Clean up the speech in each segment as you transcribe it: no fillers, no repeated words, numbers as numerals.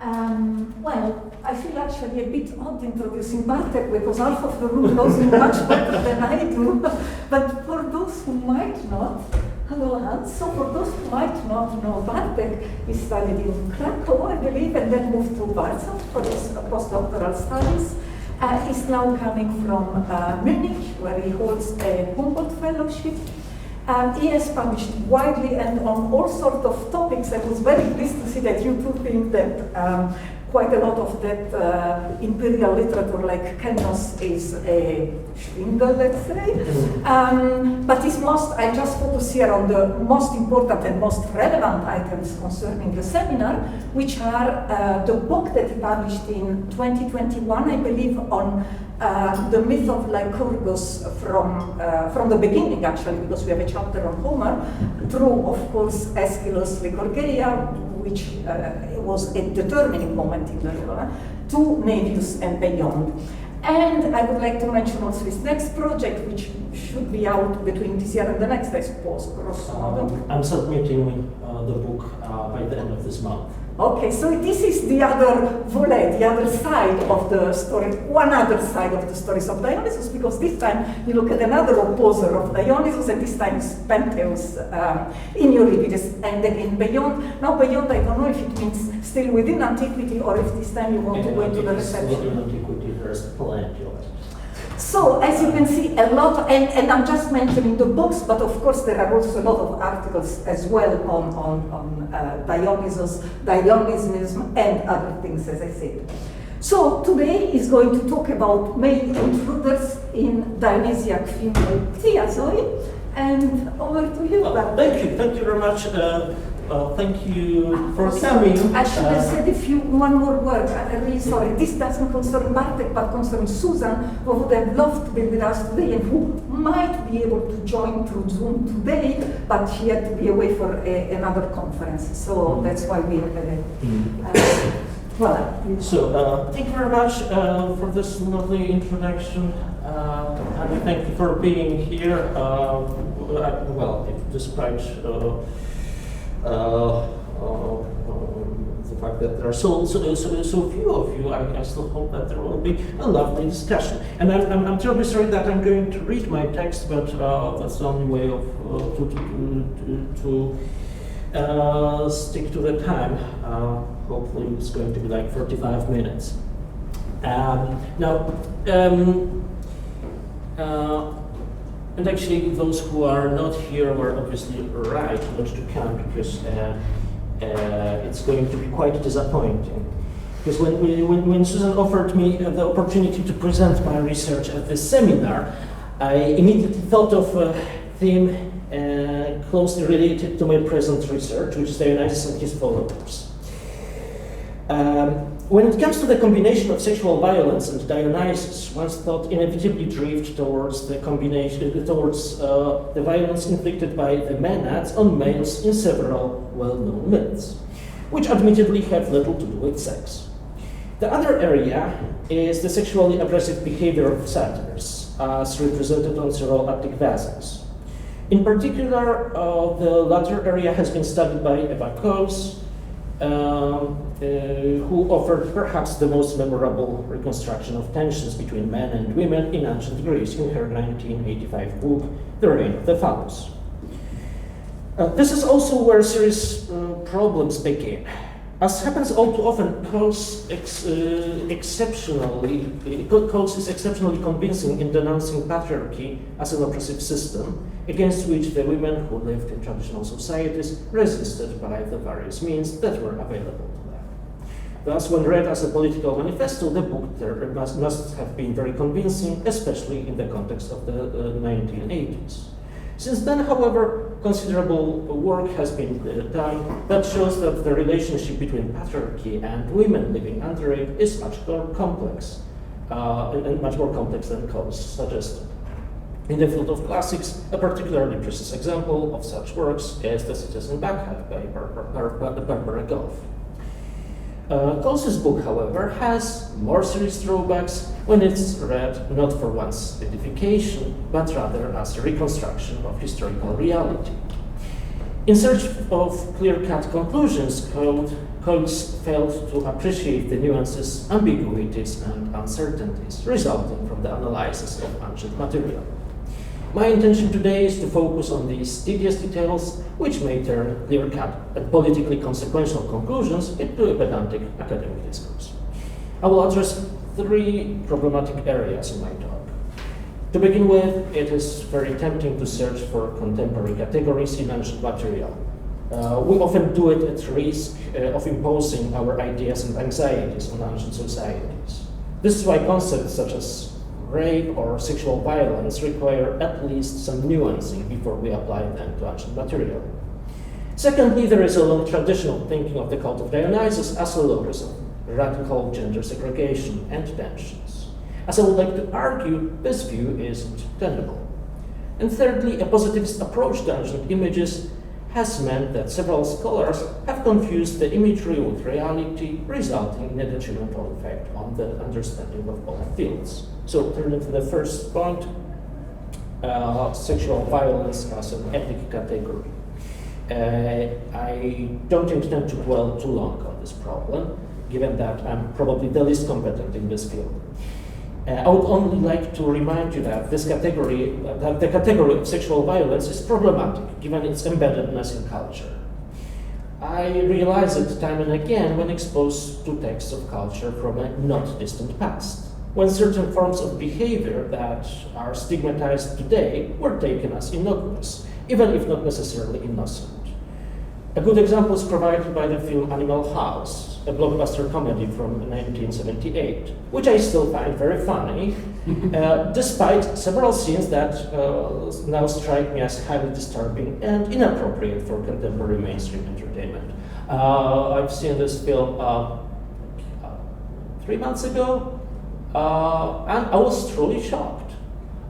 Well, I feel actually a bit odd introducing Bartek because half of the room knows him much better than I do. But for those who might not, hello Hans, so for those who might not know Bartek, he studied in Krakow, I believe, and then moved to Warsaw for his postdoctoral studies. He's now coming from Munich, where he holds a Humboldt Fellowship. He has published widely and on all sorts of topics. I was very pleased to see that you two think that quite a lot of that imperial literature like Kennos is a schwindel, let's say. But it's I just focus here on the most important and most relevant items concerning the seminar, which are the book that he published in 2021, I believe, on the myth of Lycurgus from the beginning, actually, because we have a chapter on Homer, through, of course, Aeschylus' Lycurgeia, which was a determining moment in the river, to Naevius and beyond. And I would like to mention also his next project, which should be out between this year and the next, I suppose. I'm submitting the book by the end of this month. Okay, so this is the other volet, the other side of the story, one other side of the stories of Dionysus, because this time you look at another opposer of Dionysus, and this time is Pentheus in Euripides, and then in Beyond. Now Beyond, I don't know if it means still within Antiquity, or if this time you want to go into the reception. In Antiquity, there's plenty of it. So, as you can see, a lot, and I'm just mentioning the books, but of course there are also a lot of articles as well on Dionysus, Dionysianism, and other things, as I said. So, today is going to talk about male intruders in Dionysiac female thiasoi, and over to you, Thank you very much. Thank you for coming. I should have said one more word. I'm really sorry. This doesn't concern Bartek, but concerns Susan, who would have loved to be with us today and who might be able to join through Zoom today, but she had to be away for another conference. So that's why we voilà. So thank you very much for this lovely introduction. And thank you for being here. Despite the fact that there are so few of you, I still hope that there will be a lovely discussion. And I'm terribly sorry that I'm going to read my text, but that's the only way of to stick to the time. Hopefully it's going to be like 45 minutes. And actually, those who are not here were obviously right not to come, because it's going to be quite disappointing. Because when Susan offered me the opportunity to present my research at this seminar, I immediately thought of a theme closely related to my present research, which is Dionysus and his followers. When it comes to the combination of sexual violence and Dionysus, one's thought inevitably drifts towards the violence inflicted by the Maenads on males in several well-known myths, which admittedly have little to do with sex. The other area is the sexually aggressive behavior of satyrs, as represented on several Attic vases. In particular, the latter area has been studied by Eva Coase, who offered perhaps the most memorable reconstruction of tensions between men and women in ancient Greece in her 1985 book, The Reign of the Phallus. This is also where serious problems begin. As happens all too often, Coase is exceptionally convincing in denouncing patriarchy as an oppressive system against which the women who lived in traditional societies resisted by the various means that were available to them. Thus, when read as a political manifesto, the book must have been very convincing, especially in the context of the 1980s. Since then, however, considerable work has been done that shows that the relationship between patriarchy and women living under it is much more complex, and much more complex than Coase suggested. In the field of classics, a particularly precise example of such works is The Citizen Baghead by Barbara Goff. Coase's book, however, has more serious drawbacks when it's read not for one's edification, but rather as a reconstruction of historical reality. In search of clear-cut conclusions, colleagues failed to appreciate the nuances, ambiguities, and uncertainties resulting from the analysis of ancient material. My intention today is to focus on these tedious details, which may turn clear-cut and politically consequential conclusions into a pedantic academic discourse. I will address three problematic areas in my talk. To begin with, it is very tempting to search for contemporary categories in ancient material. We often do it at risk of imposing our ideas and anxieties on ancient societies. This is why concepts such as rape or sexual violence require at least some nuancing before we apply them to ancient material. Secondly, there is a long tradition of thinking of the cult of Dionysus as a locus of radical gender segregation and tensions. As I would like to argue, this view isn't tenable. And thirdly, a positivist approach to ancient images has meant that several scholars have confused the imagery with reality, resulting in a detrimental effect on the understanding of all fields. So, turning to the first point, sexual violence as an ethic category. I don't intend to dwell too long on this problem, given that I'm probably the least competent in this field. I would only like to remind you that the category of sexual violence is problematic, given its embeddedness in culture. I realize it time and again when exposed to texts of culture from a not distant past, when certain forms of behavior that are stigmatized today were taken as innocuous, even if not necessarily innocent. A good example is provided by the film Animal House, a blockbuster comedy from 1978, which I still find very funny, despite several scenes that now strike me as highly disturbing and inappropriate for contemporary mainstream entertainment. I've seen this film 3 months ago, and I was truly shocked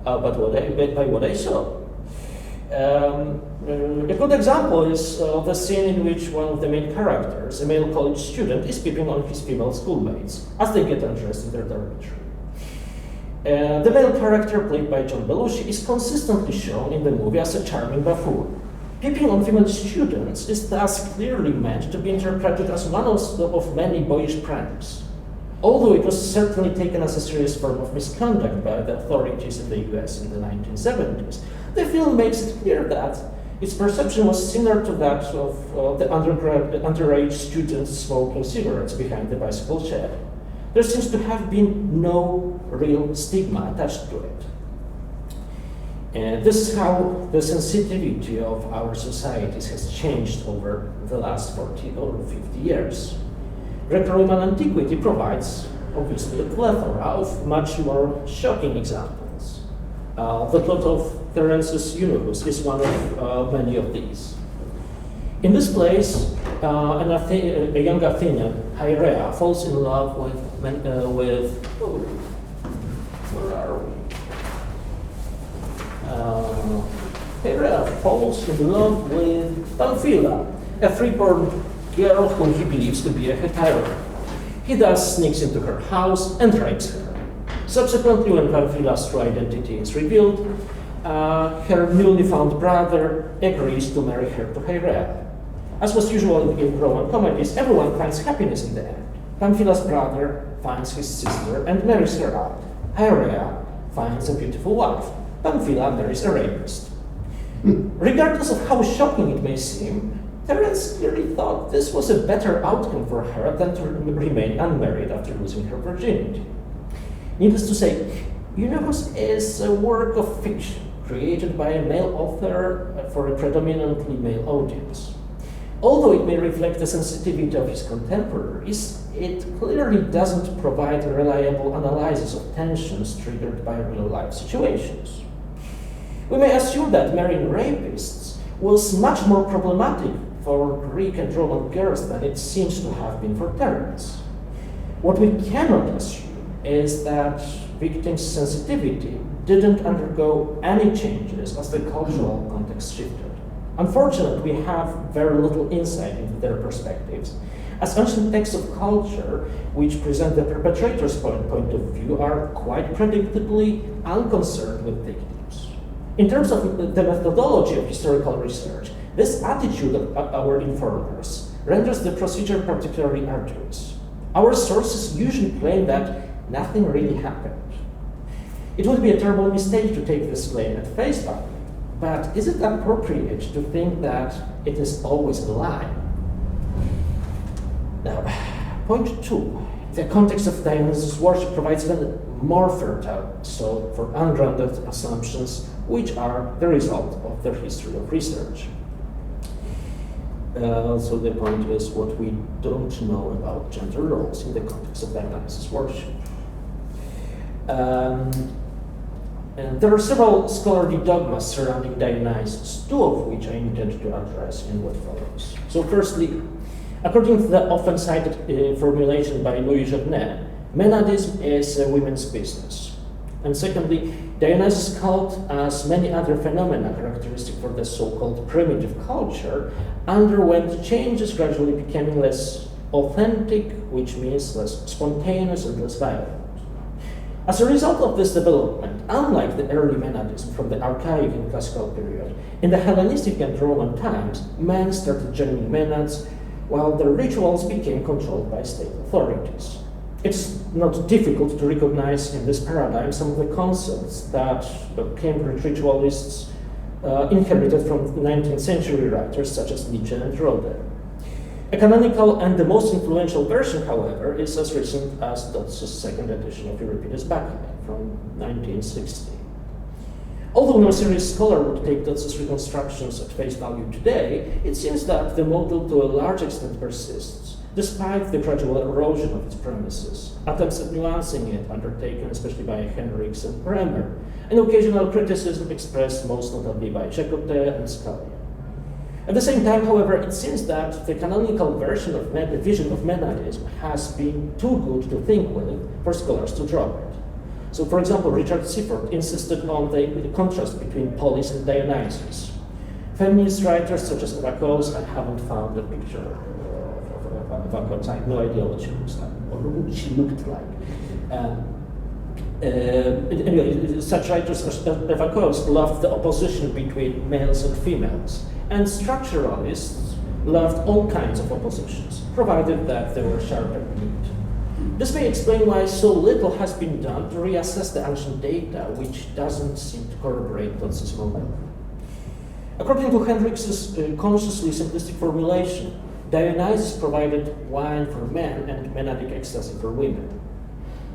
by what I saw. A good example is the scene in which one of the main characters, a male college student, is peeping on his female schoolmates as they get undressed in their dormitory. The male character, played by John Belushi, is consistently shown in the movie as a charming buffoon. Peeping on female students is thus clearly meant to be interpreted as one of many boyish pranks. Although it was certainly taken as a serious form of misconduct by the authorities in the US in the 1970s, the film makes it clear that its perception was similar to that of the underage students smoking cigarettes behind the bicycle shed. There seems to have been no real stigma attached to it. And this is how the sensitivity of our societies has changed over the last 40 or 50 years. Greco-Roman antiquity provides, obviously, a plethora of much more shocking examples. The plot of Terence's Eunuchus is one of many of these. In this place, a young Athenian, Hierea, falls in love Hierea falls in love with Pamphila, a freeborn girl whom he believes to be a hetairai. He thus sneaks into her house and rapes her. Subsequently, when Pamphila's true identity is revealed, her newly found brother agrees to marry her to Hierea. As was usual in Roman comedies, everyone finds happiness in the end. Pamphila's brother finds his sister and marries her out. Hierea finds a beautiful wife. Pamphila marries a rapist. Regardless of how shocking it may seem, Terence clearly thought this was a better outcome for her than to remain unmarried after losing her virginity. Needless to say, Eunuchus is a work of fiction created by a male author for a predominantly male audience. Although it may reflect the sensitivity of his contemporaries, it clearly doesn't provide a reliable analysis of tensions triggered by real-life situations. We may assume that marrying rapists was much more problematic for Greek and Roman girls than it seems to have been for Terence. What we cannot assume is that victims' sensitivity didn't undergo any changes as the cultural context shifted. Unfortunately, we have very little insight into their perspectives, as ancient texts of culture, which present the perpetrator's point of view, are quite predictably unconcerned with victims. In terms of the methodology of historical research, this attitude of our informers renders the procedure particularly arduous. Our sources usually claim that nothing really happened. It would be a terrible mistake to take this claim at face value, but is it appropriate to think that it is always a lie? Now, point 2. The context of Dionysus worship provides even more fertile soil for ungrounded assumptions, which are the result of their history of research. So the point is what we don't know about gender roles in the context of Dionysus worship. And there are several scholarly dogmas surrounding Dionysus, 2 of which I intend to address in what follows. So firstly, according to the often cited formulation by Louis-Journet, menadism is a women's business. And secondly, Dionysus cult, as many other phenomena characteristic for the so-called primitive culture, underwent changes, gradually becoming less authentic, which means less spontaneous and less violent. As a result of this development, unlike the early menadism from the archaic and classical period, in the Hellenistic and Roman times, men started joining menads, while their rituals became controlled by state authorities. It's not difficult to recognize in this paradigm some of the concepts that the Cambridge ritualists inherited from 19th century writers such as Nietzsche and Roder. A canonical and the most influential version, however, is as recent as Dodds's second edition of Euripides' Bacchae from 1960. Although no serious scholar would take Dodds's reconstructions at face value today, it seems that the model to a large extent persists, despite the gradual erosion of its premises, attempts at nuancing it undertaken especially by Henriks and Bremer, and occasional criticism expressed most notably by Chakotay and Scalia. At the same time, however, it seems that the canonical version of vision of menadism has been too good to think with for scholars to drop it. So, for example, Richard Seaford insisted on the contrast between Polis and Dionysus. Feminist writers such as Eva Coase, I haven't found a picture of Eva Coase, I have no idea what she looks like, or what she looked like. Anyway, such writers as Eva Coase loved the opposition between males and females, and structuralists loved all kinds of oppositions, provided that they were sharp and neat. This may explain why so little has been done to reassess the ancient data, which doesn't seem to corroborate Dodds's model. According to Henriks's consciously simplistic formulation, Dionysus provided wine for men and menadic ecstasy for women.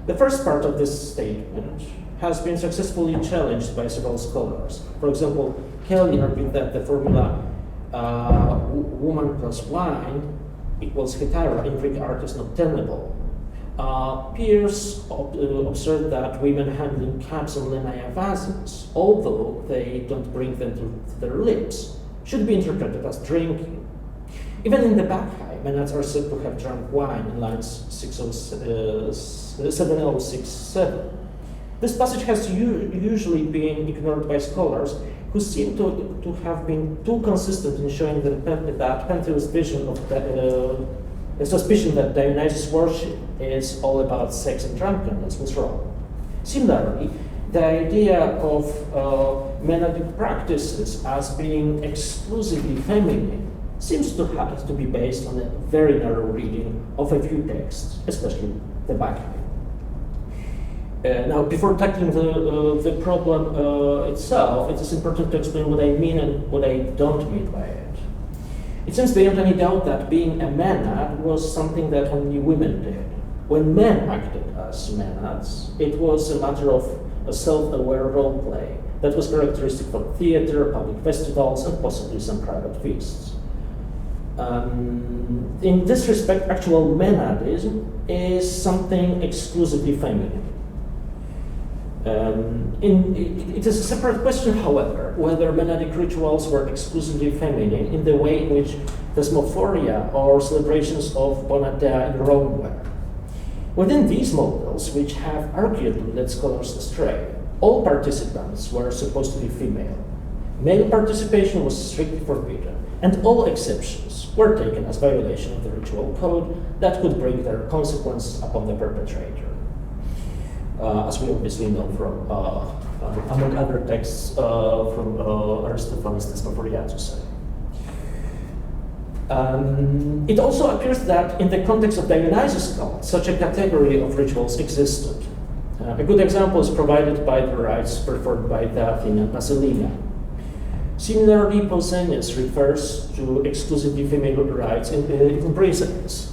The first part of this statement has been successfully challenged by several scholars. For example, Kelly argued that the formula woman plus wine equals hetera in Greek art is not tenable. Peirce observed that women handling cups and lenaya vases, although they don't bring them to their lips, should be interpreted as drinking. Even in the Bacchae, menads are said to have drunk wine in lines 7067. This passage has usually been ignored by scholars who seem to have been too consistent in showing that Pentheus' vision of the suspicion that Dionysus worship is all about sex and drunkenness was wrong. Similarly, the idea of menadic practices as being exclusively feminine seems to have to be based on a very narrow reading of a few texts, especially the Bacchae. Now, before tackling the problem itself, it is important to explain what I mean and what I don't mean by it. It seems beyond any doubt that being a menad was something that only women did. When men acted as menads, it was a matter of a self-aware role play that was characteristic for theater, public festivals, and possibly some private feasts. In this respect, actual menadism is something exclusively feminine. It is a separate question, however, whether menadic rituals were exclusively feminine in the way in which Thesmophoria or celebrations of Bonatea in Rome were. Within these models, which have arguably led scholars astray, all participants were supposed to be female. Male participation was strictly forbidden, and all exceptions were taken as violation of the ritual code that could bring their consequences upon the perpetrator. As we obviously know from, among other texts, from Aristophanes' Thesmophoriatus. It also appears that in the context of Dionysus cult, such a category of rituals existed. A good example is provided by the rites performed by the Athenian Basilina. Similarly, Pausanias refers to exclusively female rites in Briseis.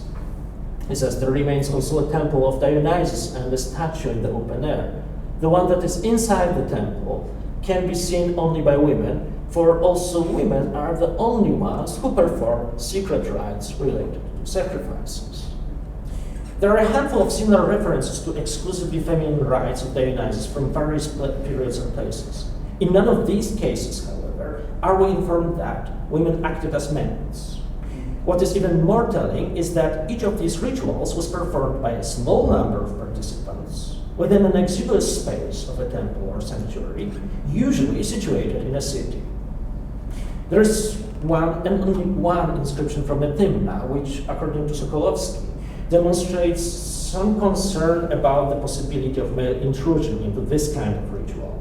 He says there remains also a temple of Dionysus and a statue in the open air. The one that is inside the temple can be seen only by women, for also women are the only ones who perform secret rites related to sacrifices. There are a handful of similar references to exclusively feminine rites of Dionysus from various periods and places. In none of these cases, however, are we informed that women acted as maids. What is even more telling is that each of these rituals was performed by a small number of participants within an exiguous space of a temple or sanctuary, usually situated in a city. There is one and only one inscription from Etymna, which, according to Sokolowski, demonstrates some concern about the possibility of male intrusion into this kind of ritual.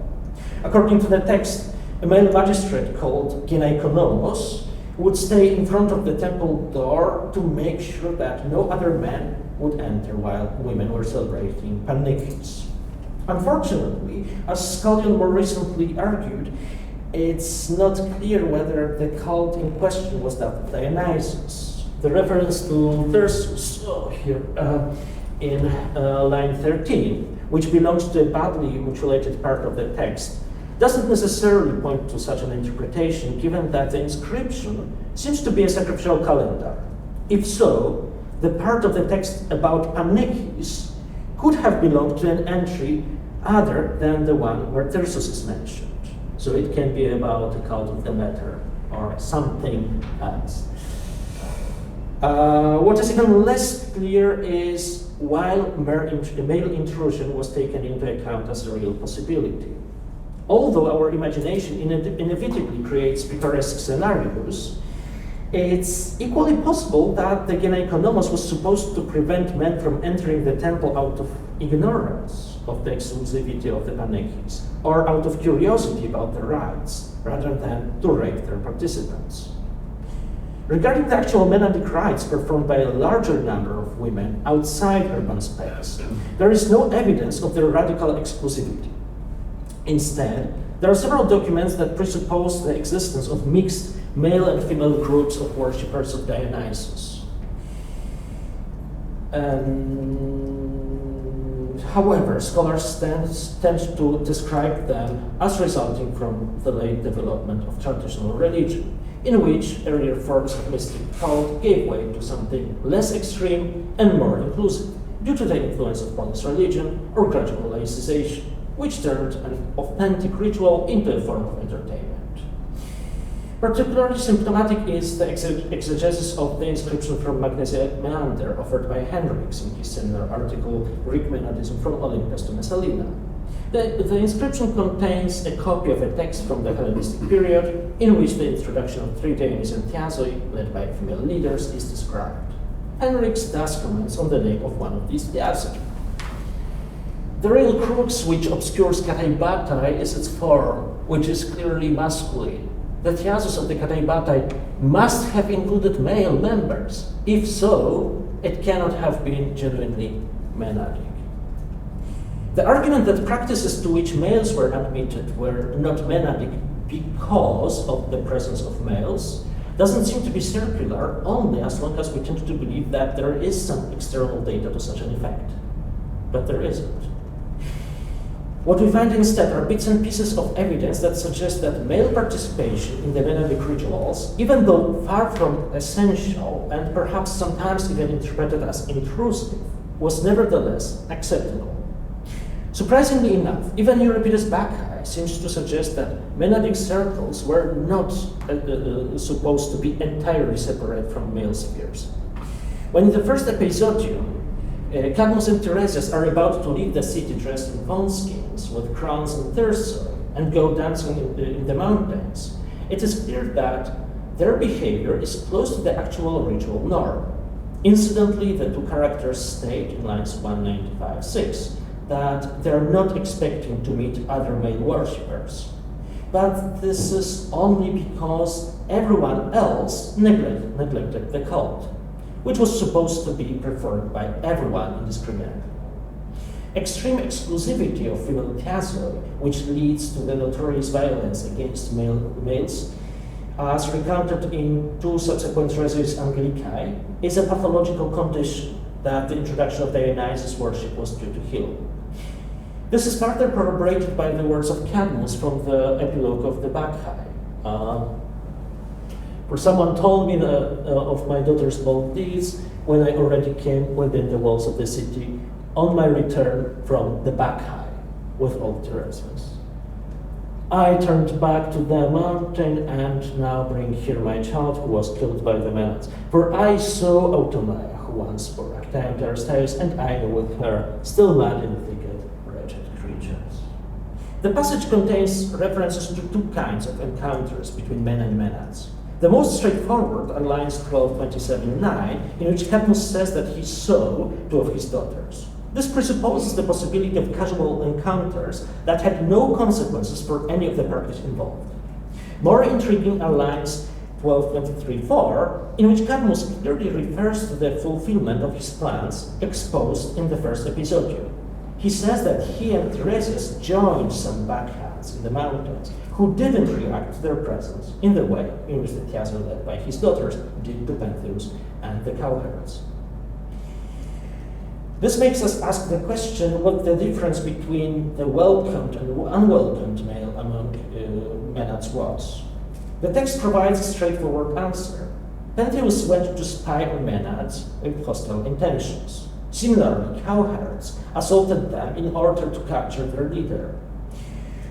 According to the text, a male magistrate called gynaikonomos would stay in front of the temple door to make sure that no other men would enter while women were celebrating Panikis. Unfortunately, as Skollion more recently argued, it's not clear whether the cult in question was that of Dionysus. The reference to thiasoi here in line 13, which belongs to a badly mutilated part of the text, doesn't necessarily point to such an interpretation, given that the inscription seems to be a sacrificial calendar. If so, the part of the text about Panikis could have belonged to an entry other than the one where thiasoi is mentioned. So it can be about a cult of Demeter or something else. What is even less clear is while male intrusion was taken into account as a real possibility. Although our imagination inevitably creates picaresque scenarios, it's equally possible that the gynaikonomos was supposed to prevent men from entering the temple out of ignorance of the exclusivity of the Panikis, or out of curiosity about the rites, rather than to rape their participants. Regarding the actual menadic rites performed by a larger number of women outside urban space, there is no evidence of their radical exclusivity. Instead, there are several documents that presuppose the existence of mixed male and female groups of worshippers of Dionysus. However, scholars tend to describe them as resulting from the late development of traditional religion, in which earlier forms of mystic cult gave way to something less extreme and more inclusive, due to the influence of polis religion or gradual laicization, which turned an authentic ritual into a form of entertainment. Particularly symptomatic is the exegesis of the inscription from Magnesiac Meander offered by Henriks in his seminal article Greek Menadism from Olympus to Messalina. The inscription contains a copy of a text from the Hellenistic period in which the introduction of 3 Dionysian thiasoi, led by female leaders, is described. Henriks thus comments on the name of one of these thiasoi. The real crux which obscures kataibatai is its form, which is clearly masculine. The thiasos of the kataibatai must have included male members. If so, it cannot have been genuinely menadic. The argument that practices to which males were admitted were not menadic because of the presence of males doesn't seem to be circular only as long as we tend to believe that there is some external data to such an effect. But there isn't. What we find instead are bits and pieces of evidence that suggest that male participation in the menadic rituals, even though far from essential and perhaps sometimes even interpreted as intrusive, was nevertheless acceptable. Surprisingly enough, even Euripides' Bacchae seems to suggest that menadic circles were not supposed to be entirely separate from male spheres. When in the first episodium, Cadmus and Tiresias are about to leave the city dressed in fawn skins with crowns and thiasoi and go dancing in the mountains, it is clear that their behavior is close to the actual ritual norm. Incidentally, the two characters state in lines 195-6 that they are not expecting to meet other male worshippers. but this is only because everyone else neglected the cult, which was supposed to be preferred by everyone indiscriminately. Extreme exclusivity of female thiasoi, which leads to the notorious violence against males, as recounted in two subsequent Resus Angelicae, is a pathological condition that the introduction of Dionysus worship was due to heal. This is further corroborated by the words of Cadmus from the epilogue of the Bacchae. For someone told me of my daughter's bold deeds when I already came within the walls of the city on my return from the Bacchae with old Tiresias. I turned back to the mountain and now bring here my child who was killed by the Menads. For I saw Automaia, who once bore Actaeon to Aristaeus, and I know with her, still mad in the thicket, wretched creatures. The passage contains references to two kinds of encounters between men and Menads. The most straightforward are lines 12:27-9, in which Cadmus says that he saw two of his daughters. This presupposes the possibility of casual encounters that had no consequences for any of the parties involved. More intriguing are lines 12:23-4, in which Cadmus clearly refers to the fulfillment of his plans exposed in the first episode. He says that he and Tiresias joined some backhands in the mountains who didn't react to their presence in the way in which the thiasoi led by his daughters did to Pentheus and the cowherds. This makes us ask the question what the difference between the welcomed and unwelcomed male among Menads was. The text provides a straightforward answer. Pentheus went to spy on Menads with hostile intentions. Similarly, cowherds assaulted them in order to capture their leader.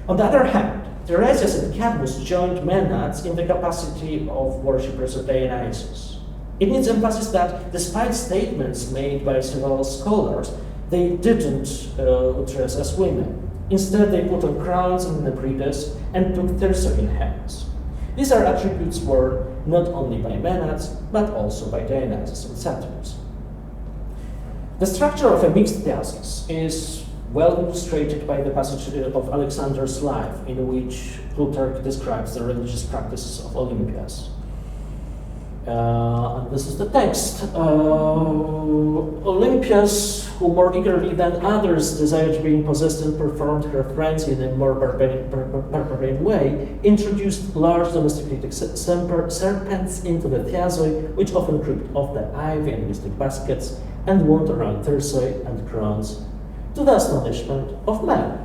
On the other hand, Tiresias and Cadmus joined Menads in the capacity of worshippers of Dionysus. It needs emphasis that, despite statements made by several scholars, they didn't dress as women. Instead, they put on crowns and nebrides and took thiasoi in hands. These are attributes worn not only by Menads, but also by Dionysus and Satyrs. The structure of a mixed thiasis is well illustrated by the passage of Alexander's life, in which Plutarch describes the religious practices of Olympias. And this is the text. Olympias, who more eagerly than others desired being possessed and performed her frenzy in a more barbarian way, introduced large domesticated serpents into the thiasoi, which often crept off the ivy and mystic baskets and wound around thiasoi and crowns, to the astonishment of men,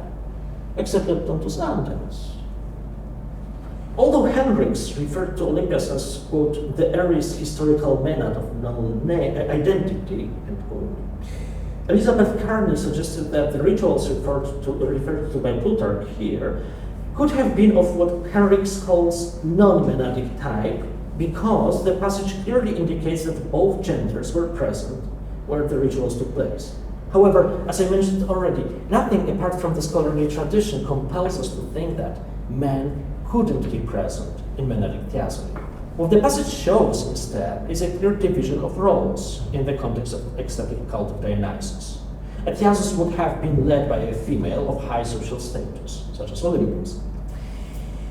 except Leptontus Antenus. Although Henrix referred to Olympias as, quote, the earliest historical Menad of known identity, end quote, Elizabeth Carney suggested that the rituals referred to by Plutarch here could have been of what Henrix calls non-Menadic type, because the passage clearly indicates that both genders were present where the rituals took place. However, as I mentioned already, nothing apart from the scholarly tradition compels us to think that men couldn't be present in Menadic thiasoi. What the passage shows instead is a clear division of roles in the context of ecstatic cult of Dionysus. A thiasis would have been led by a female of high social status, such as Olympias.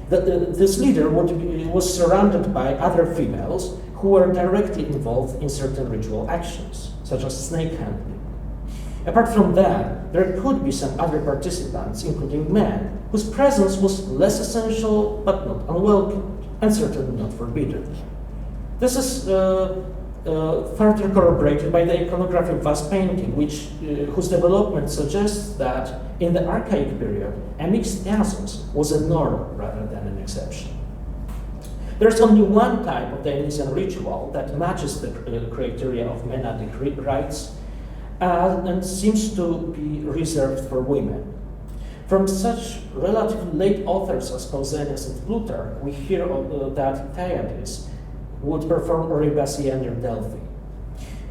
This leader was surrounded by other females who were directly involved in certain ritual actions, such as snake handling. Apart from that, there could be some other participants, including men, whose presence was less essential but not unwelcomed, and certainly not forbidden. This is further corroborated by the iconography of vase painting, whose development suggests that in the archaic period, a mixed thiasis was a norm rather than an exception. There's only one type of Dionysian ritual that matches the criteria of Menadic rites, and seems to be reserved for women. From such relatively late authors as Pausanias and Plutarch, we hear that Thyades would perform Oribasia near Delphi.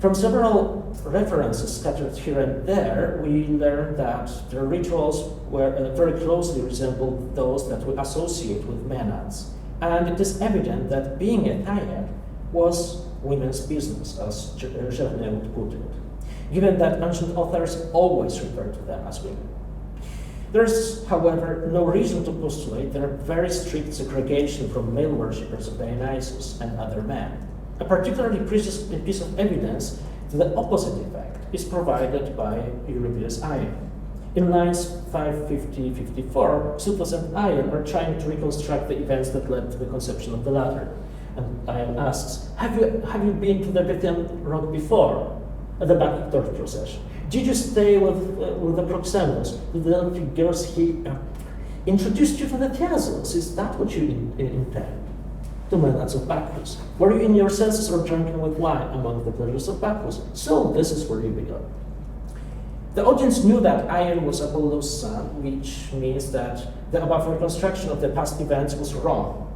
From several references scattered here and there, we learn that their rituals were very closely resembled those that we associate with Menads, and it is evident that being a Thyad was women's business, as Gernet would put it, given that ancient authors always referred to them as women. There's, however, no reason to postulate their very strict segregation from male worshippers of Dionysus and other men. A particularly precious piece of evidence to the opposite effect is provided by Euripides' Ion. In lines 550-54, Xuthos and Ion are trying to reconstruct the events that led to the conception of the latter. And Ion asks, have you been to the Pythian rock before? At the back torch procession. Did you stay with the Proxenos, with the figures he introduced you to the thiasoi? Is that what you intend? The Maenads of Bacchus. Were you in your senses or drunken with wine among the pleasures of Bacchus? So this is where you began. The audience knew that Ion was Apollo's son, which means that the above reconstruction of the past events was wrong.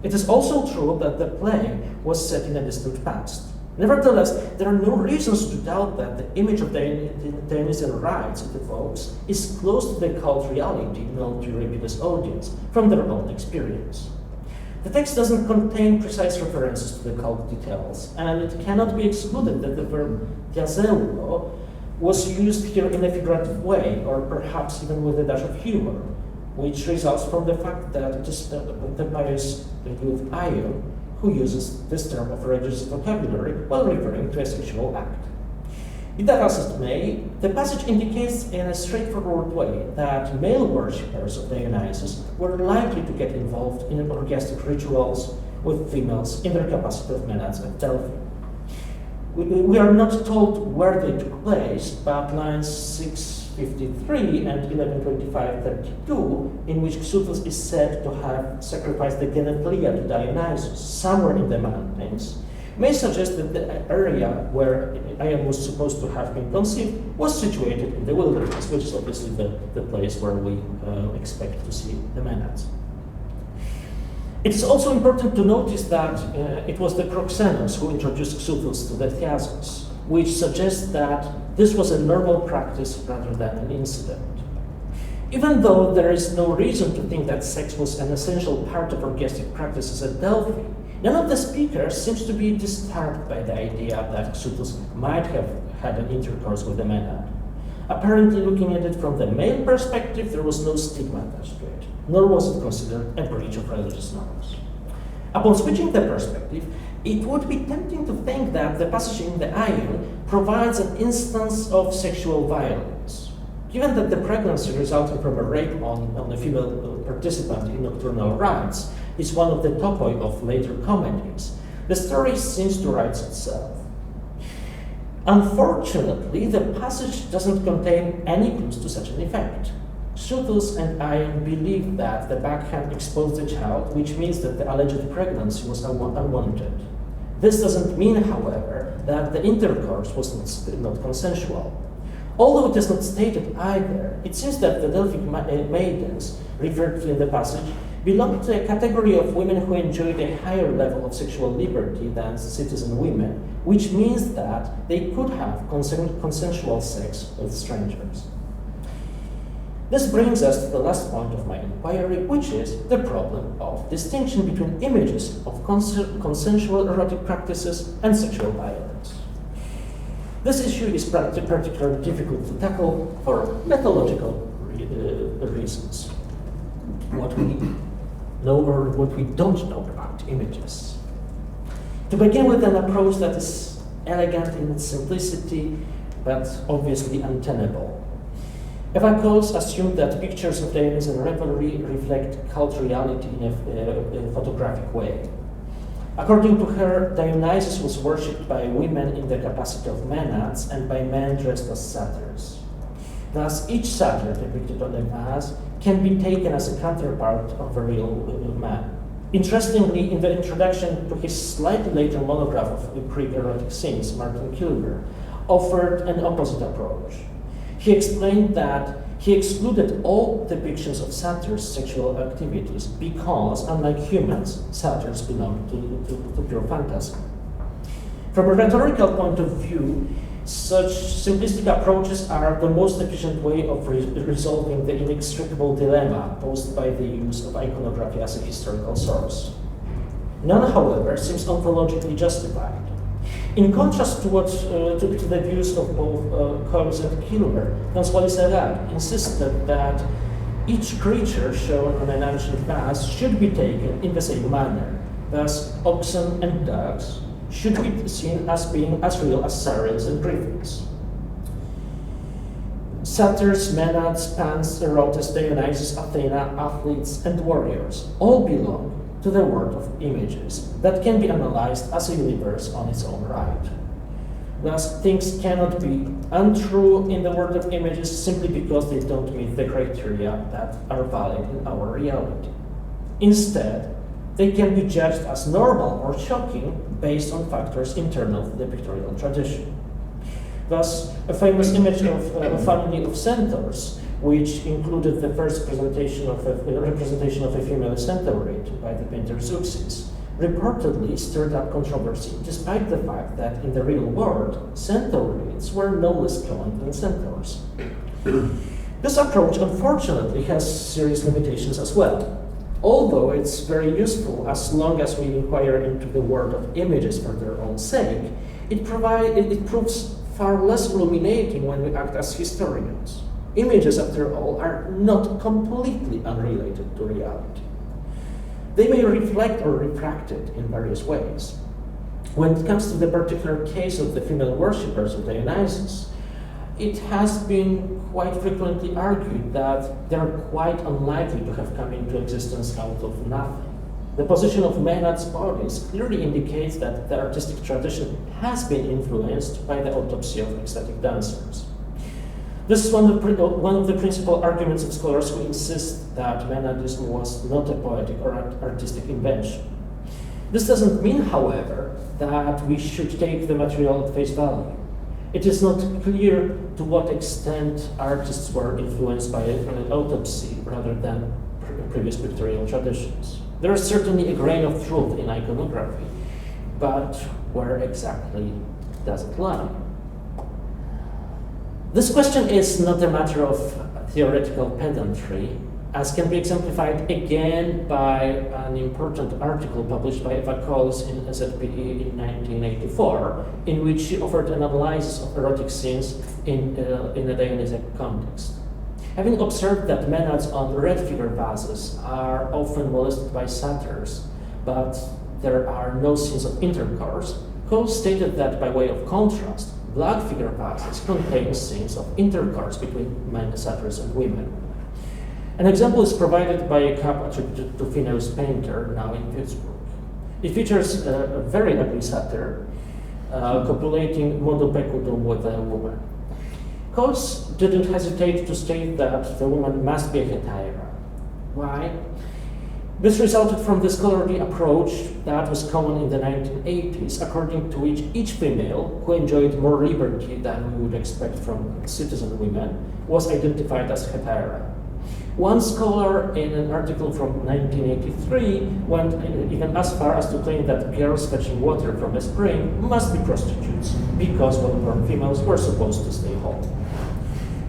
It is also true that the play was set in a distant past. Nevertheless, there are no reasons to doubt that the image of the Dionysian rites it evokes is close to the cult reality known to Euripides' audience from their own experience. The text doesn't contain precise references to the cult details, and it cannot be excluded that the verb thiasoi was used here in a figurative way, or perhaps even with a dash of humor, which results from the fact that it is the pious youth Ion who uses this term of religious vocabulary while referring to a sexual act. Be that as it may, the passage indicates in a straightforward way that male worshippers of Dionysus were likely to get involved in orgiastic rituals with females in their capacity of Maenads at Delphi. We are not told where they took place, but lines 653 and 1125-32, in which Xuthos is said to have sacrificed the genepleia to Dionysus somewhere in the mountains, may suggest that the area where Ion was supposed to have been conceived was situated in the wilderness, which is obviously the place where we expect to see the Maenads. It is also important to notice that it was the Proxenos who introduced Xuthos to the thiasoi, which suggests that this was a normal practice rather than an incident. Even though there is no reason to think that sex was an essential part of orgiastic practices at Delphi, none of the speakers seems to be disturbed by the idea that Xuthos might have had an intercourse with a Maenad. Apparently, looking at it from the male perspective, there was no stigma attached to it, nor was it considered a breach of religious norms. Upon switching the perspective, it would be tempting to think that the passage in the Ion provides an instance of sexual violence. Given that the pregnancy resulting from a rape on a female participant in nocturnal rites is one of the topoi of later comedies, the story seems to write itself. Unfortunately, the passage doesn't contain any clues to such an effect. Xuthos and Ion believe that the backhand exposed the child, which means that the alleged pregnancy was unwanted. This doesn't mean, however, that the intercourse was not consensual. Although it is not stated either, it seems that the Delphic maidens, referred to in the passage, belonged to a category of women who enjoyed a higher level of sexual liberty than citizen women, which means that they could have consensual sex with strangers. This brings us to the last point of my inquiry, which is the problem of distinction between images of consensual erotic practices and sexual violence. This issue is particularly difficult to tackle for methodological reasons. What we know or what we don't know about images. To begin with an approach that is elegant in its simplicity, but obviously untenable. Eva Coles assumed that pictures of Dionysian revelry reflect cult reality in a photographic way. According to her, Dionysus was worshipped by women in the capacity of Maenads and by men dressed as satyrs. Thus, each satyr depicted on the vase can be taken as a counterpart of a real man. Interestingly, in the introduction to his slightly later monograph of Greek erotic scenes, Martin Kilber offered an opposite approach. He explained that he excluded all depictions of satyrs' sexual activities because, unlike humans, satyrs belong to pure fantasy. From a rhetorical point of view, such simplistic approaches are the most efficient way of resolving the inextricable dilemma posed by the use of iconography as a historical source. None, however, seems ontologically justified. In contrast to the views of both Coles and Kilmer, François Lisserard insisted that Each creature shown on an ancient vase should be taken in the same manner. Thus, oxen and dogs should be seen as being as real as satyrs and griffins. Satyrs, Maenads, Pans, Erotes, Dionysus, Athena, athletes, and warriors all belong to the world of images that can be analyzed as a universe on its own right. Thus, things cannot be untrue in the world of images simply because they don't meet the criteria that are valid in our reality. Instead, they can be judged as normal or shocking based on factors internal to the pictorial tradition. Thus, a famous image of a family of centaurs, which included the first representation of a female centaurate by the painter Zeuxis, reportedly stirred up controversy, despite the fact that in the real world, centaurids were no less common than centaurs. This approach, unfortunately, has serious limitations as well. Although it's very useful as long as we inquire into the world of images for their own sake, it proves far less illuminating when we act as historians. Images, after all, are not completely unrelated to reality. They may reflect or refract it in various ways. When it comes to the particular case of the female worshippers of Dionysus, it has been quite frequently argued that they are quite unlikely to have come into existence out of nothing. The position of Maenads' bodies clearly indicates that the artistic tradition has been influenced by the autopsy of ecstatic dancers. This is one of the principal arguments of scholars who insist that Maenadism was not a poetic or artistic invention. This doesn't mean, however, that we should take the material at face value. It is not clear to what extent artists were influenced by an autopsy rather than previous pictorial traditions. There is certainly a grain of truth in iconography, but where exactly does it lie? This question is not a matter of theoretical pedantry, as can be exemplified again by an important article published by Eva Coles in ZPE in 1984, in which she offered an analysis of erotic scenes in a Dionysiac context. Having observed that Maenads on red figure vases are often molested by satyrs, but there are no scenes of intercourse, Coles stated that by way of contrast, black figure vases contain scenes of intercourse between satyrs and women. An example is provided by a cup attributed to Phineus painter, now in Pittsburgh. It features a very ugly satyr copulating modo pecudum with a woman. Coles didn't hesitate to state that the woman must be a hetaira. Why? This resulted from the scholarly approach that was common in the 1980s, according to which each female who enjoyed more liberty than we would expect from citizen women was identified as hetaira. One scholar in an article from 1983 went even as far as to claim that girls fetching water from a spring must be prostitutes because well-born females were supposed to stay home.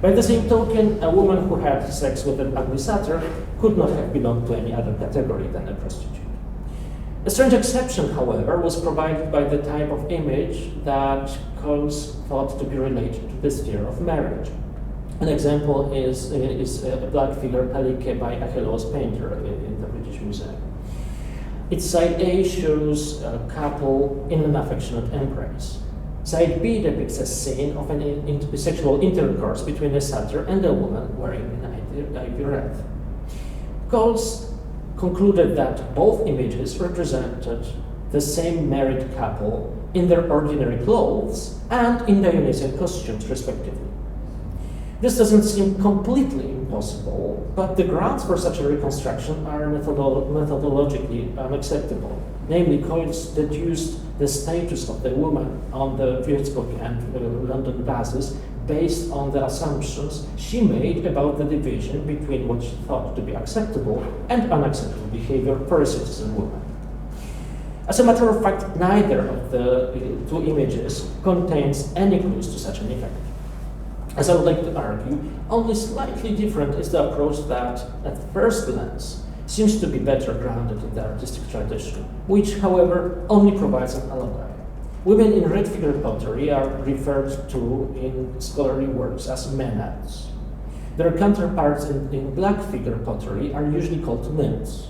By the same token, a woman who had sex with an ugly satyr could not have belonged to any other category than a prostitute. A strange exception, however, was provided by the type of image that Coles thought to be related to the sphere of marriage. An example is a black figure Palike by Achelo's painter in the British Museum. Its side A shows a couple in an affectionate embrace. Side B depicts a scene of an sexual intercourse between a satyr and a woman wearing an ivy wreath. Coles concluded that both images represented the same married couple in their ordinary clothes and in Dionysian costumes, respectively. This doesn't seem completely impossible, but the grounds for such a reconstruction are methodologically unacceptable. Namely, Coles deduced the status of the woman on the Würzburg and London vases based on the assumptions she made about the division between what she thought to be acceptable and unacceptable behavior for a citizen woman. As a matter of fact, neither of the two images contains any clues to such an effect. As I would like to argue, only slightly different is the approach that, at first glance, seems to be better grounded in the artistic tradition, which, however, only provides an alibi. Women in red figure pottery are referred to in scholarly works as Maenads. Their counterparts in black figure pottery are usually called nymphs.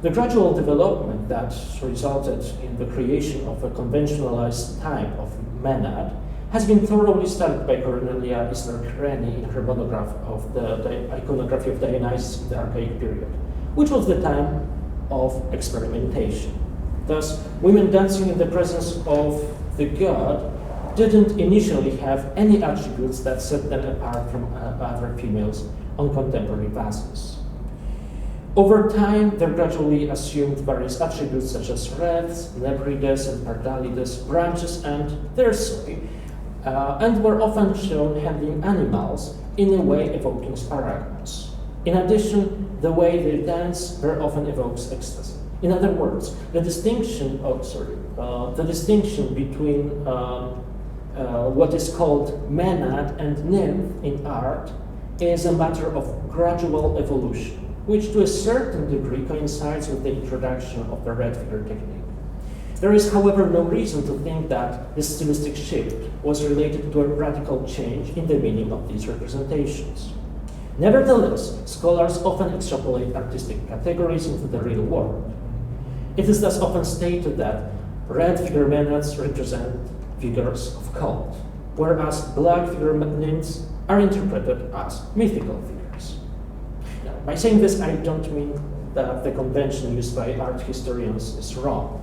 The gradual development that resulted in the creation of a conventionalized type of menad has been thoroughly studied by Cornelia Isler-Kreni in her monograph of the iconography of Dionysus in the Archaic period, which was the time of experimentation. Thus, women dancing in the presence of the god didn't initially have any attributes that set them apart from other females on contemporary vases. Over time, they gradually assumed various attributes such as wreaths, lebrides and pardalides, branches, and thiasoi, and were often shown handling animals in a way evoking sparagmos. In addition, the way they dance very often evokes ecstasy. In other words, the distinction between what is called menad and nymph in art is a matter of gradual evolution, which to a certain degree coincides with the introduction of the red figure technique. There is, however, no reason to think that this stylistic shift was related to a radical change in the meaning of these representations. Nevertheless, scholars often extrapolate artistic categories into the real world. It is thus often stated that red figure menads represent figures of cult, whereas black figure nymphs are interpreted as mythical figures. Now, by saying this, I don't mean that the convention used by art historians is wrong.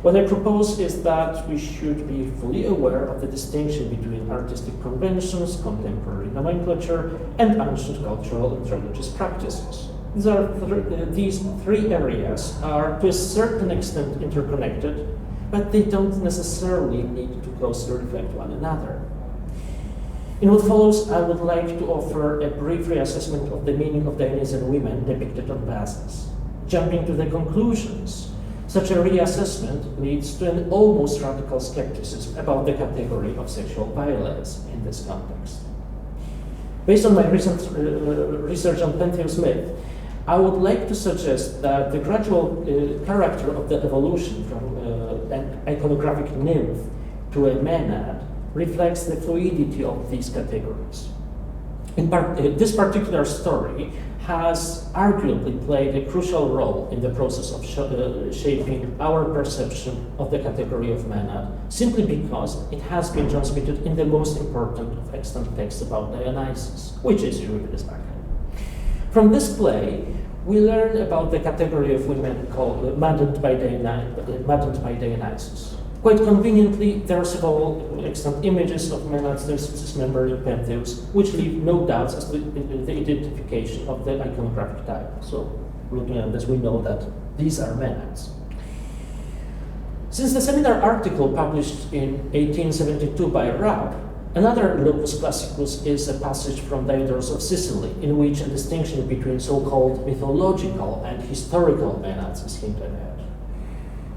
What I propose is that we should be fully aware of the distinction between artistic conventions, contemporary nomenclature, and ancient cultural and religious practices. These three areas are to a certain extent interconnected, but they don't necessarily need to closely reflect one another. In what follows, I would like to offer a brief reassessment of the meaning of Dionysian women depicted on vases. Jumping to the conclusions, such a reassessment leads to an almost radical skepticism about the category of sexual violence in this context. Based on my recent research on Pantheos myth, I would like to suggest that the gradual character of the evolution from an iconographic nymph to a menad reflects the fluidity of these categories. This particular story has arguably played a crucial role in the process of shaping our perception of the category of menad, simply because it has been transmitted in the most important of extant texts about Dionysus, which is Euripides' Bacchae. From this play, we learn about the category of women called maddened by Dionysus. Quite conveniently, there are several extant images of menads dismembering Pantheos, which leave no doubts as to the identification of the iconographic type. So, looking at this, we know that these are menads. Since the seminar article published in 1872 by Rapp, another locus classicus is a passage from Diodorus of Sicily, in which a distinction between so-called mythological and historical menads is hinted at.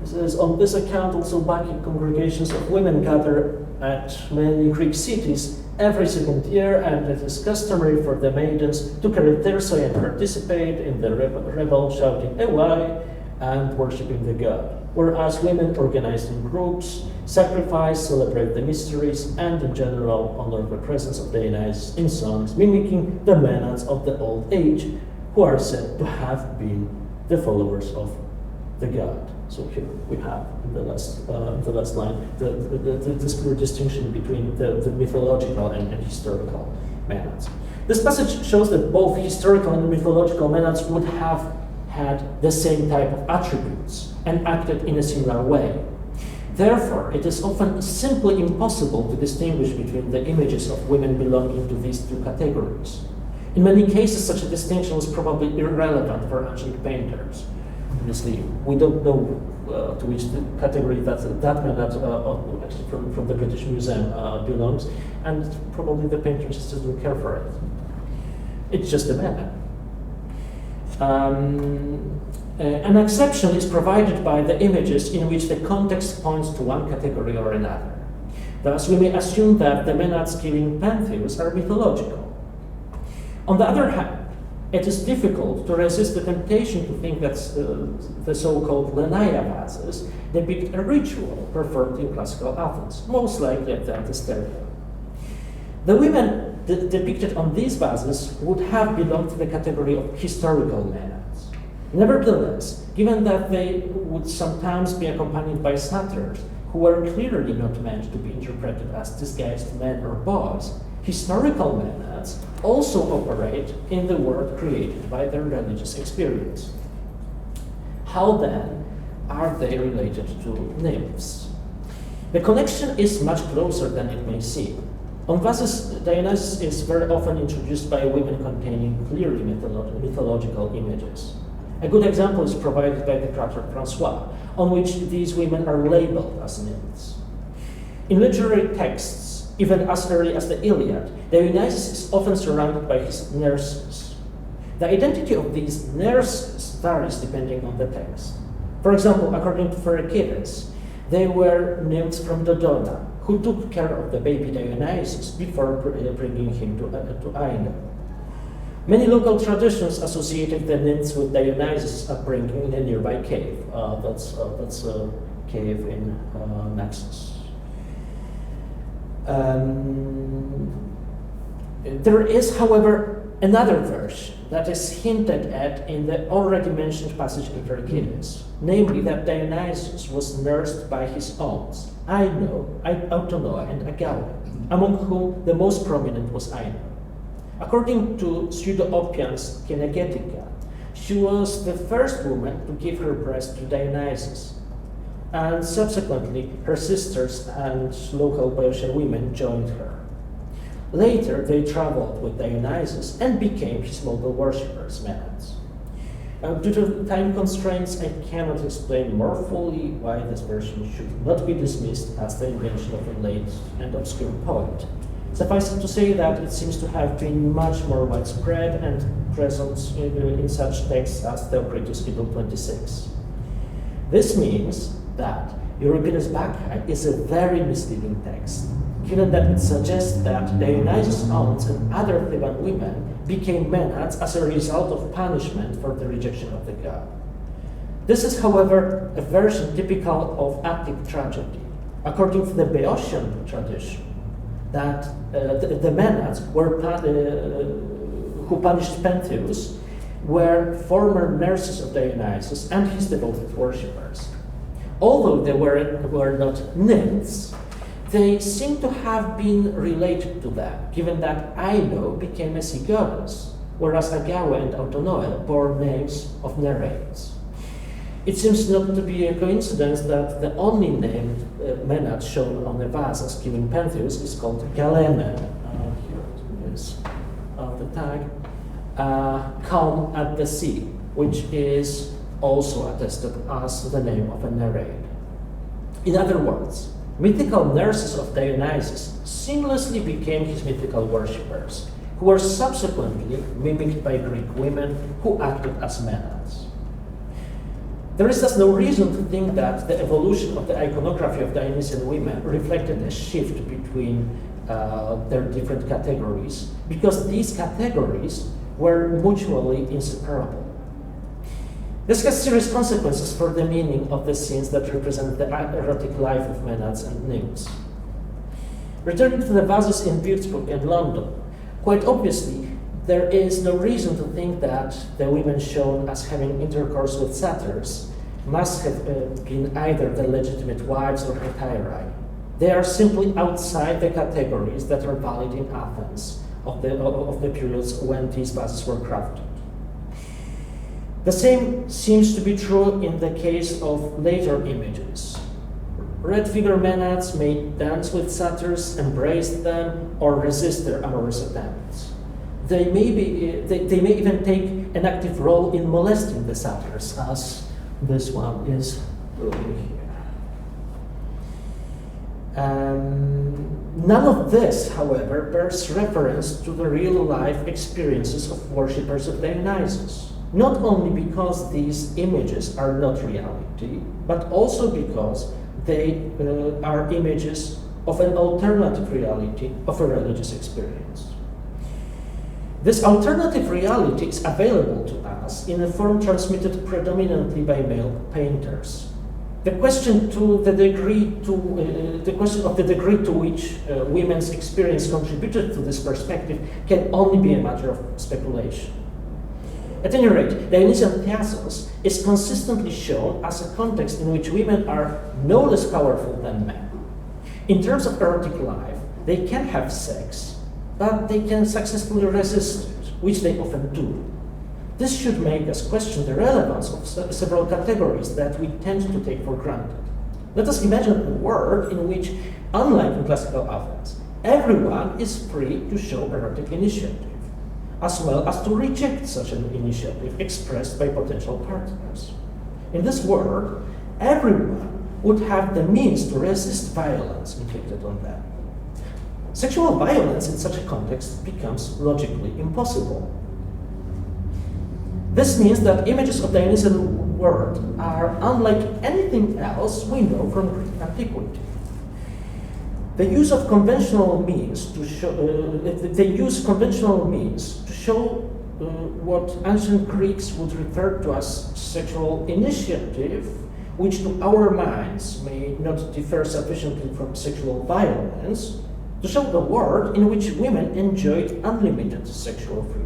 It says, on this account also Bacchic congregations of women gather at many Greek cities every second year, and it is customary for the maidens to carry thiasoi and participate in the revel, shouting "Ewai" and worshipping the god, whereas women organized in groups sacrifice, celebrate the mysteries, and in general honor the presence of Dionysus in songs mimicking the menads of the old age, who are said to have been the followers of the god. So here we have in the last line this clear distinction between the mythological and historical menads. This passage shows that both historical and mythological menads would have had the same type of attributes and acted in a similar way. Therefore, it is often simply impossible to distinguish between the images of women belonging to these two categories. In many cases, such a distinction was probably irrelevant for ancient painters. Obviously, we don't know to which category that menad actually from the British Museum belongs, and probably the painters just didn't care for it. It's just a menad. An exception is provided by the images in which the context points to one category or another. Thus, we may assume that the menads killing Pantheos are mythological. On the other hand, it is difficult to resist the temptation to think that the so-called Lenaia vases depict a ritual performed in classical Athens, most likely at the Antisterium. The women depicted on these vases would have belonged to the category of historical menads. Nevertheless, given that they would sometimes be accompanied by satyrs who were clearly not meant to be interpreted as disguised men or boys, historical menads also operate in the world created by their religious experience. How then are they related to nymphs? The connection is much closer than it may seem. On vases, Dionysus is very often introduced by women containing clearly mythological images. A good example is provided by the Crater François, on which these women are labeled as nymphs. In literary texts, even as early as the Iliad, Dionysus is often surrounded by his nurses. The identity of these nurses varies depending on the text. For example, according to Pherecydes, they were nymphs from Dodona, who took care of the baby Dionysus before bringing him to Aino. Many local traditions associated the nymphs with Dionysus' upbringing in a nearby cave. That's a cave in Naxos. There is, however, another version that is hinted at in the already mentioned passage in Pherecydes, namely that Dionysus was nursed by his aunts, Aino, Autonoa, and Agaue, among whom the most prominent was Aino. According to Pseudo-Oppian's Kenegetica, she was the first woman to give her breast to Dionysus, and subsequently her sisters and local Boeotian women joined her. Later, they traveled with Dionysus and became his local worshippers, menads. Due to time constraints, I cannot explain more fully why this version should not be dismissed as the invention of a late and obscure poet. Suffice it to say that it seems to have been much more widespread and present in such texts as Theocritus' Idyll 26. This means that Euripides' Bacchae is a very misleading text, given that it suggests that Dionysus' aunts and other Theban women became menads as a result of punishment for the rejection of the god. This is, however, a version typical of Attic tragedy. According to the Boeotian tradition, that the menads who punished Pentheus were former nurses of Dionysus and his devoted worshippers. Although they were not nymphs, they seem to have been related to them, given that Aino became a sea goddess, whereas Agaue and Autonoe bore names of nereids. It seems not to be a coincidence that the only named menad shown on the vase as giving Pentheus is called Galene. Here it is the tag. Calm at the sea, which is also attested as the name of a nereid. In other words, mythical nurses of Dionysus seamlessly became his mythical worshippers, who were subsequently mimicked by Greek women who acted as menads. There is thus no reason to think that the evolution of the iconography of Dionysian women reflected a shift between their different categories, because these categories were mutually inseparable. This has serious consequences for the meaning of the scenes that represent the erotic life of menads and nymphs. Returning to the vases in Würzburg and London, quite obviously, there is no reason to think that the women shown as having intercourse with satyrs must have been either the legitimate wives or hetairai. They are simply outside the categories that are valid in Athens of the periods when these vases were crafted. The same seems to be true in the case of later images. Red figure menads may dance with satyrs, embrace them, or resist their amorous attempts. They may even take an active role in molesting the satyrs, as this one is doing here. None of this, however, bears reference to the real-life experiences of worshippers of Dionysus. Not only because these images are not reality, but also because they are images of an alternative reality of a religious experience. This alternative reality is available to us in a form transmitted predominantly by male painters. The question of the degree to which women's experience contributed to this perspective can only be a matter of speculation. At any rate, Dionysian thiasos is consistently shown as a context in which women are no less powerful than men. In terms of erotic life, they can have sex, but they can successfully resist it, which they often do. This should make us question the relevance of several categories that we tend to take for granted. Let us imagine a world in which, unlike in classical Athens, everyone is free to show erotic initiative, as well as to reject such an initiative expressed by potential partners. In this world, everyone would have the means to resist violence inflicted on them. Sexual violence in such a context becomes logically impossible. This means that images of Dionysian world are unlike anything else we know from Greek antiquity. They use conventional means to show what ancient Greeks would refer to as sexual initiative, which to our minds may not differ sufficiently from sexual violence, to show the world in which women enjoyed unlimited sexual freedom.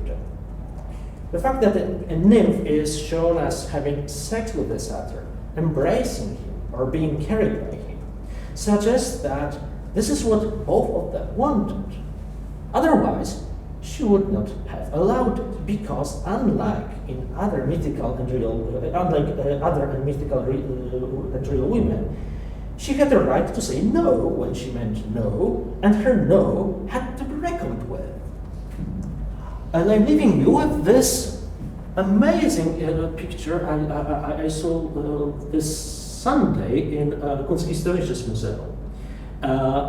The fact that a nymph is shown as having sex with a satyr, embracing him, or being carried by him, suggests that this is what both of them wanted. Otherwise, she would not have allowed it, because unlike other mythical and real women, she had the right to say no when she meant no, and her no had to be reckoned with. And I'm leaving you with this amazing picture I saw this Sunday in Kunsthistorisches Museum.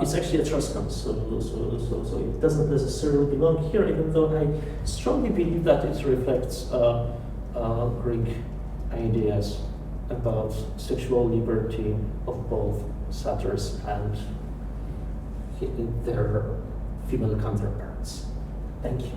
It's actually Etruscan, so it doesn't necessarily belong here, even though I strongly believe that it reflects Greek ideas about sexual liberty of both satyrs and their female counterparts. Thank you.